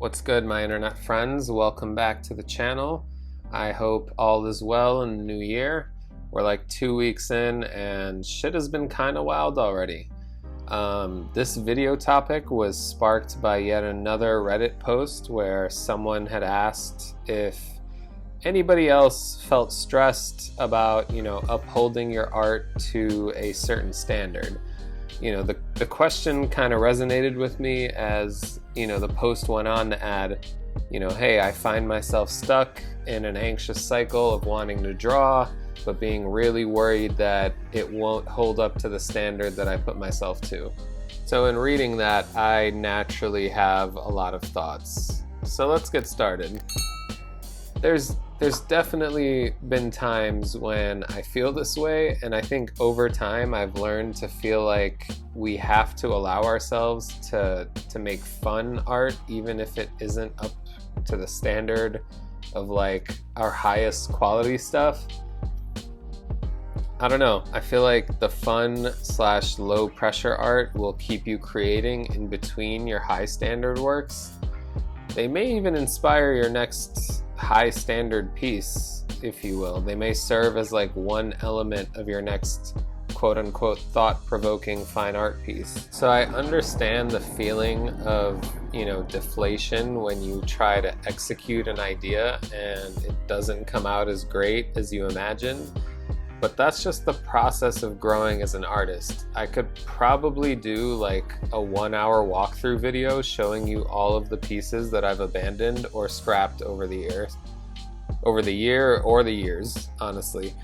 What's good, my internet friends? Welcome back to the channel. I hope all is well in the new year. We're like 2 weeks in and shit has been kind of wild already. This video topic was sparked by yet another Reddit post where someone had asked if anybody else felt stressed about, upholding your art to a certain standard. The question kind of resonated with me as, the post went on to add, hey, I find myself stuck in an anxious cycle of wanting to draw, but being really worried that it won't hold up to the standard that I put myself to. So in reading that, I naturally have a lot of thoughts. So let's get started. There's definitely been times when I feel this way, and I think over time I've learned to feel like we have to allow ourselves to make fun art, even if it isn't up to the standard of like our highest quality stuff. I don't know, I feel like the fun / low pressure art will keep you creating in between your high standard works. They may even inspire your next high standard piece, if you will. They may serve as like one element of your next quote-unquote thought-provoking fine art piece. So I understand the feeling of, deflation when you try to execute an idea and it doesn't come out as great as you imagined. But that's just the process of growing as an artist. I could probably do like a 1-hour walkthrough video showing you all of the pieces that I've abandoned or scrapped over the year or the years, honestly.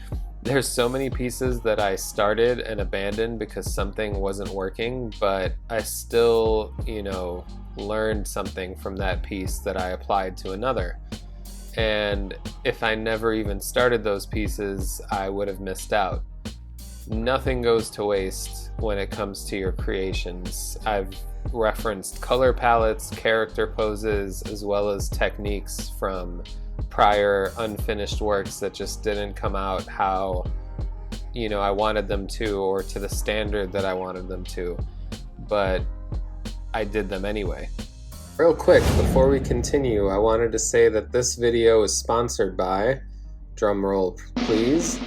There's so many pieces that I started and abandoned because something wasn't working, but I still, learned something from that piece that I applied to another. And if I never even started those pieces, I would have missed out. Nothing goes to waste when it comes to your creations. I've referenced color palettes, character poses, as well as techniques from prior unfinished works that just didn't come out how, I wanted them to, or to the standard that I wanted them to. But I did them anyway. Real quick, before we continue, I wanted to say that this video is sponsored by, drumroll please,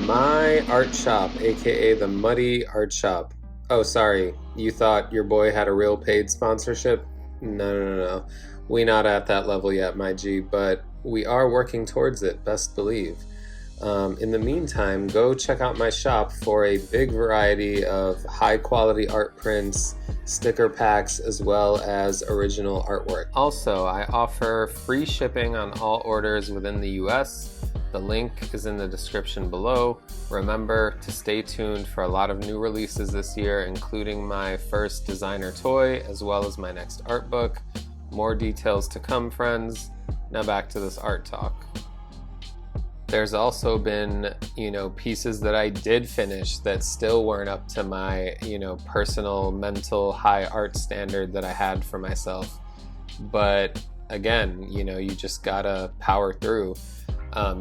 my art shop, aka the Muddy Art Shop. Oh, sorry, you thought your boy had a real paid sponsorship? No. We not at that level yet, my G, but we are working towards it, best believe. In the meantime, go check out my shop for a big variety of high quality art prints, sticker packs, as well as original artwork. Also, I offer free shipping on all orders within the US. The link is in the description below. Remember to stay tuned for a lot of new releases this year, including my first designer toy, as well as my next art book. More details to come, friends. Now back to this art talk. There's also been, pieces that I did finish that still weren't up to my, personal, mental, high art standard that I had for myself. But again, you just gotta power through.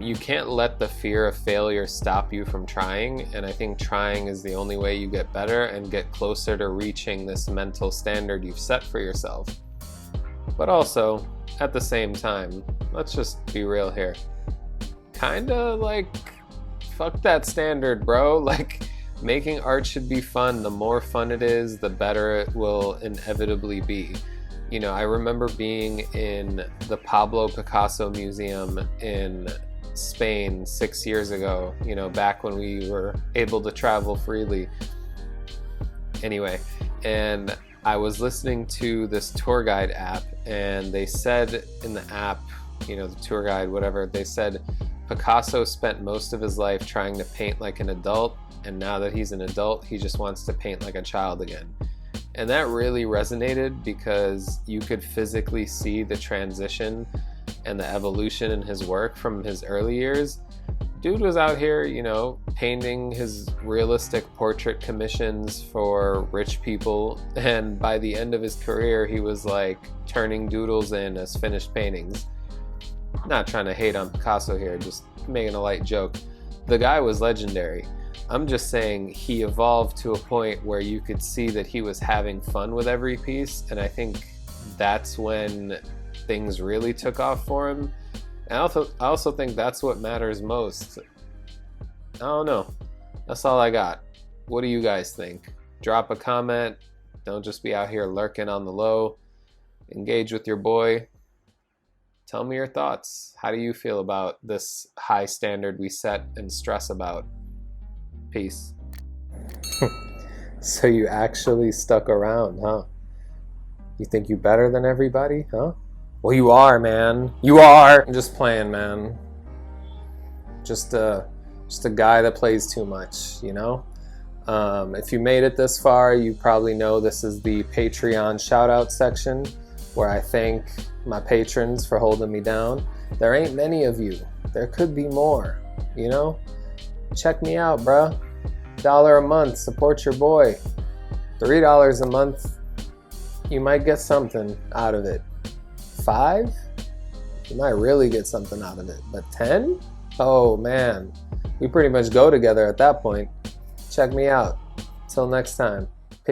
You can't let the fear of failure stop you from trying, and I think trying is the only way you get better and get closer to reaching this mental standard you've set for yourself. But also, at the same time, let's just be real here. Kinda like, fuck that standard, bro. Like, making art should be fun. The more fun it is, the better it will inevitably be. I remember being in the Pablo Picasso Museum in Spain 6 years ago, back when we were able to travel freely. Anyway, and I was listening to this tour guide app, and they said in the app, the tour guide, whatever, they said Picasso spent most of his life trying to paint like an adult, and now that he's an adult, he just wants to paint like a child again. And that really resonated because you could physically see the transition and the evolution in his work from his early years. Dude was out here, painting his realistic portrait commissions for rich people, and by the end of his career, he was like turning doodles in as finished paintings. Not trying to hate on Picasso here, just making a light joke. The guy was legendary. I'm just saying he evolved to a point where you could see that he was having fun with every piece, and I think that's when things really took off for him. And I also think that's what matters most. I don't know. That's all I got. What do you guys think? Drop a comment. Don't just be out here lurking on the low. Engage with your boy. Tell me your thoughts. How do you feel about this high standard we set and stress about? Peace. So you actually stuck around, huh? You think you better than everybody, huh? Well, you are, man. You are. I'm just playing, man. Just a guy that plays too much, you know? If you made it this far, you probably know this is the Patreon shout-out section, where I thank my patrons for holding me down. There ain't many of you. There could be more, you know? Check me out, bruh. $1 a month, support your boy. $3 a month, you might get something out of it. 5? You might really get something out of it. But 10? Oh man, we pretty much go together at that point. Check me out. Till next time.